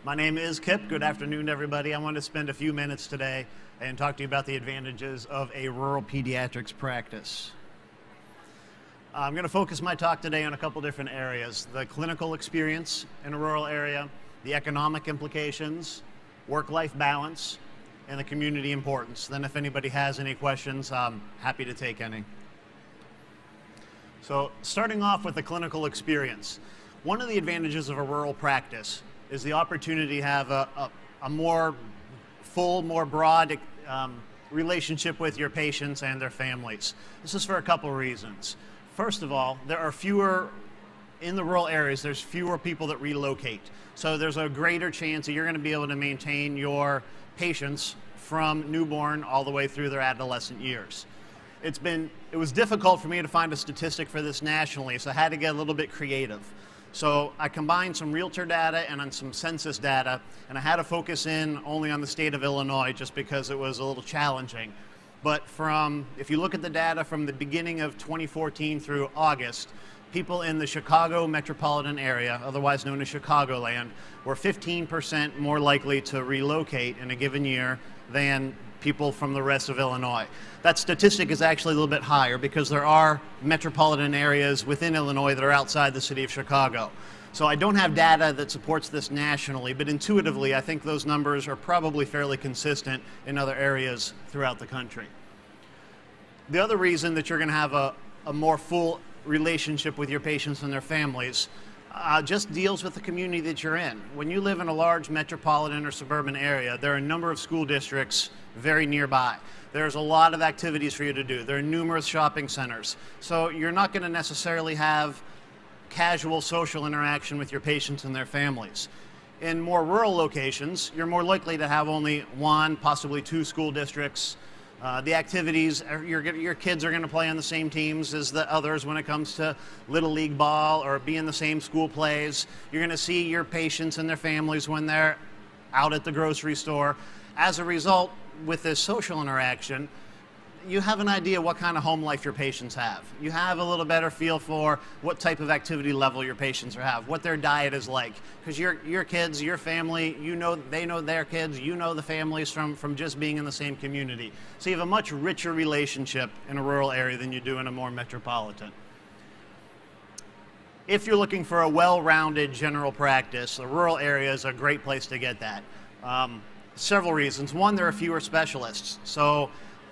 My name is Kip. Good afternoon, everybody. I want to spend a few minutes today and talk to you about the advantages of a rural pediatrics practice. I'm going to focus my talk today on a couple different areas: the clinical experience in a rural area, the economic implications, work-life balance, and the community importance. Then if anybody has any questions, I'm happy to take any. So starting off with the clinical experience, one of the advantages of a rural practice is the opportunity to have a more full, more broad relationship with your patients and their families. This is for a couple of reasons. First of all, there are fewer, in the rural areas, there's fewer people that relocate. So there's a greater chance that you're going to be able to maintain your patients from newborn all the way through their adolescent years. It was difficult for me to find a statistic for this nationally, so I had to get a little bit creative. So I combined some realtor data and some census data, and I had to focus in only on the state of Illinois just because it was a little challenging. But if you look at the data from the beginning of 2014 through August, people in the Chicago metropolitan area, otherwise known as Chicagoland, were 15% more likely to relocate in a given year than people from the rest of Illinois. That statistic is actually a little bit higher because there are metropolitan areas within Illinois that are outside the city of Chicago. So I don't have data that supports this nationally, but intuitively I think those numbers are probably fairly consistent in other areas throughout the country. The other reason that you're going to have a more full relationship with your patients and their families just deals with the community that you're in. When you live in a large metropolitan or suburban area, there are a number of school districts very nearby. There's a lot of activities for you to do. There are numerous shopping centers. So you're not going to necessarily have casual social interaction with your patients and their families. In more rural locations, you're more likely to have only one, possibly two school districts. The activities, your kids are going to play on the same teams as the others when it comes to Little League ball or be in the same school plays. You're going to see your patients and their families when they're out at the grocery store. As a result, with this social interaction, you have an idea what kind of home life your patients have. You have a little better feel for what type of activity level your patients have, what their diet is like. Because your kids, your family, they know their kids, you know the families from just being in the same community. So you have a much richer relationship in a rural area than you do in a more metropolitan. If you're looking for a well-rounded general practice, the rural area is a great place to get that. Several reasons. One, there are fewer specialists. So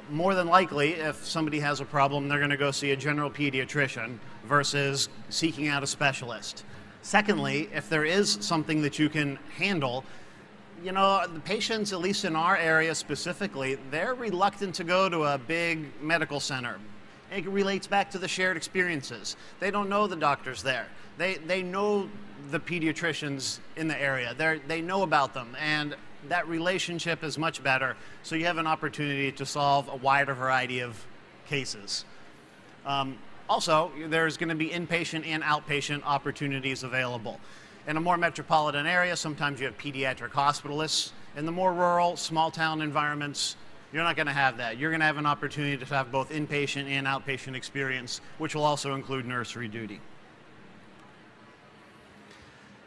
more than likely, if somebody has a problem, they're going to go see a general pediatrician versus seeking out a specialist. Secondly, if there is something that you can handle, the patients, at least in our area specifically, they're reluctant to go to a big medical center. It relates back to the shared experiences. They don't know the doctors there. They know the pediatricians in the area. They know about them, and that relationship is much better, so you have an opportunity to solve a wider variety of cases. Also, there's going to be inpatient and outpatient opportunities available. In a more metropolitan area, sometimes you have pediatric hospitalists. In the more rural, small town environments, you're not going to have that. You're going to have an opportunity to have both inpatient and outpatient experience, which will also include nursery duty.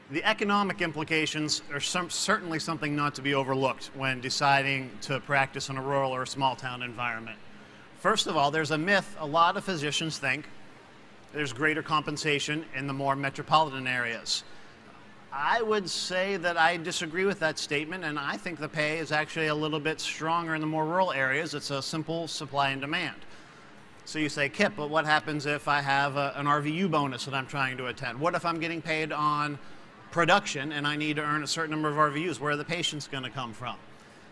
The economic implications are certainly something not to be overlooked when deciding to practice in a rural or a small town environment. First of all, there's a myth a lot of physicians think there's greater compensation in the more metropolitan areas. I would say that I disagree with that statement, and I think the pay is actually a little bit stronger in the more rural areas. It's a simple supply and demand. So you say, Kip, but what happens if I have an RVU bonus that I'm trying to attend? What if I'm getting paid on production and I need to earn a certain number of RVUs? Where are the patients going to come from?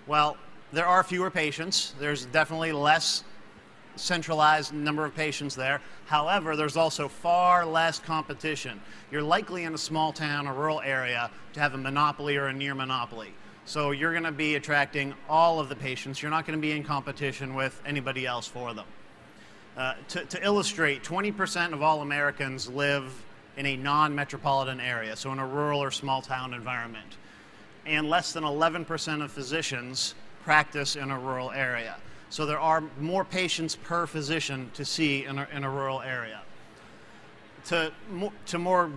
Well, there are fewer patients. There's definitely less centralized number of patients there. However, there's also far less competition. You're likely in a small town or rural area to have a monopoly or a near monopoly. So you're going to be attracting all of the patients. You're not going to be in competition with anybody else for them. To illustrate, 20% of all Americans live in a non-metropolitan area, so in a rural or small town environment. And less than 11% of physicians practice in a rural area. So there are more patients per physician to see in a rural area. To more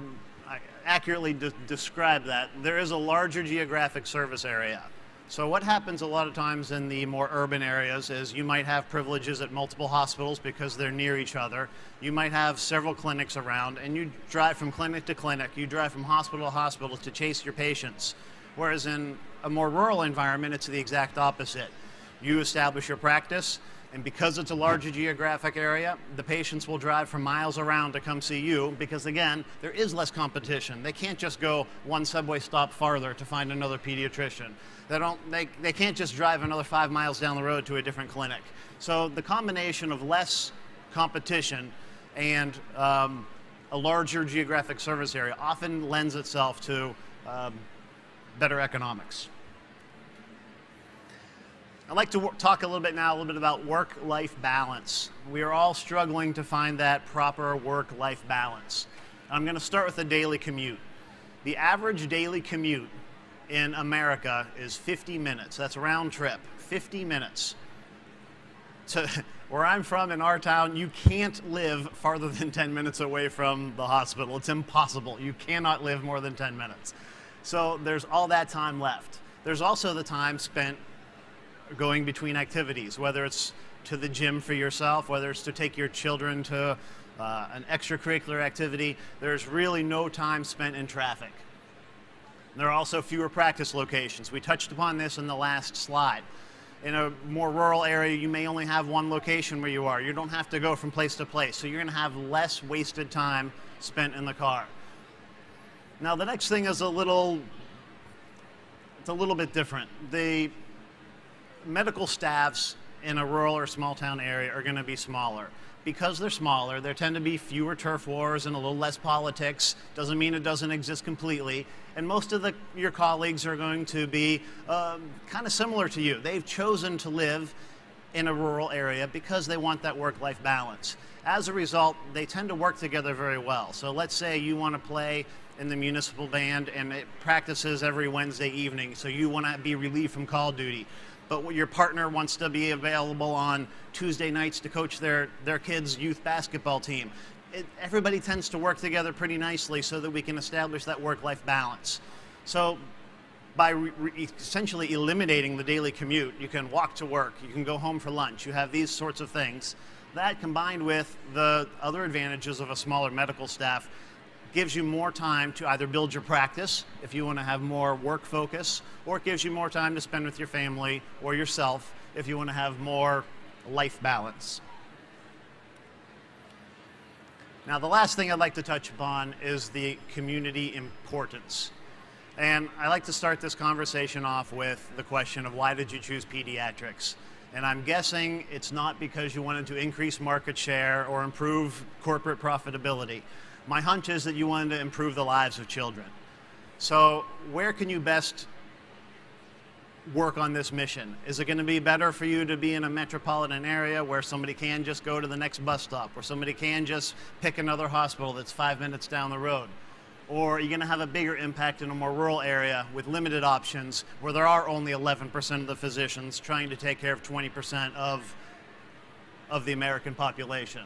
accurately describe that, there is a larger geographic service area. So what happens a lot of times in the more urban areas is you might have privileges at multiple hospitals because they're near each other. You might have several clinics around, and you drive from clinic to clinic. You drive from hospital to hospital to chase your patients. Whereas in a more rural environment, it's the exact opposite. You establish your practice, and because it's a larger geographic area, the patients will drive from miles around to come see you because, again, there is less competition. They can't just go one subway stop farther to find another pediatrician. They can't just drive another 5 miles down the road to a different clinic. So the combination of less competition and a larger geographic service area often lends itself to better economics. I'd like to talk a little bit about work-life balance. We are all struggling to find that proper work-life balance. I'm going to start with the daily commute. The average daily commute in America is 50 minutes. That's round trip, 50 minutes. Where I'm from, in our town, you can't live farther than 10 minutes away from the hospital. It's impossible. You cannot live more than 10 minutes. So there's all that time left. There's also the time spent going between activities, whether it's to the gym for yourself, whether it's to take your children to an extracurricular activity. There's really no time spent in traffic. There are also fewer practice locations. We touched upon this in the last slide. In a more rural area, you may only have one location where you are. You don't have to go from place to place, so you're going to have less wasted time spent in the car. Now, the next thing is a little bit different. The medical staffs in a rural or small town area are going to be smaller. Because they're smaller, there tend to be fewer turf wars and a little less politics. Doesn't mean it doesn't exist completely. And most of your colleagues are going to be kind of similar to you. They've chosen to live in a rural area because they want that work-life balance. As a result, they tend to work together very well. So let's say you want to play in the municipal band and it practices every Wednesday evening, so you want to be relieved from call duty. But your partner wants to be available on Tuesday nights to coach their kids' youth basketball team. Everybody tends to work together pretty nicely so that we can establish that work-life balance. So by essentially eliminating the daily commute, you can walk to work, you can go home for lunch, you have these sorts of things. That combined with the other advantages of a smaller medical staff gives you more time to either build your practice if you want to have more work focus, or it gives you more time to spend with your family or yourself if you want to have more life balance. Now, the last thing I'd like to touch upon is the community importance. And I like to start this conversation off with the question of why did you choose pediatrics? And I'm guessing it's not because you wanted to increase market share or improve corporate profitability. My hunch is that you wanted to improve the lives of children. So where can you best work on this mission? Is it going to be better for you to be in a metropolitan area where somebody can just go to the next bus stop, where somebody can just pick another hospital that's 5 minutes down the road? Or are you going to have a bigger impact in a more rural area with limited options where there are only 11% of the physicians trying to take care of 20% of the American population?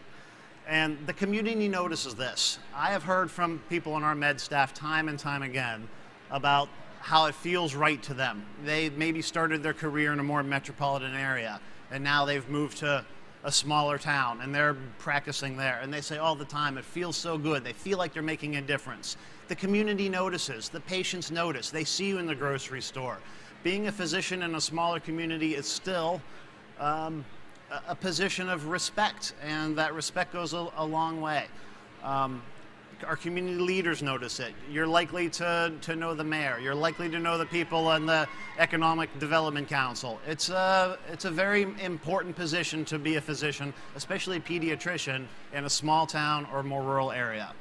And the community notices this. I have heard from people on our med staff time and time again about how it feels right to them. They maybe started their career in a more metropolitan area, and now they've moved to a smaller town, and they're practicing there. And they say all the time, it feels so good. They feel like they're making a difference. The community notices. The patients notice. They see you in the grocery store. Being a physician in a smaller community is still a position of respect, and that respect goes a long way. Our community leaders notice it. You're likely to know the mayor. You're likely to know the people on the Economic Development Council. It's a very important position to be a physician, especially a pediatrician in a small town or more rural area.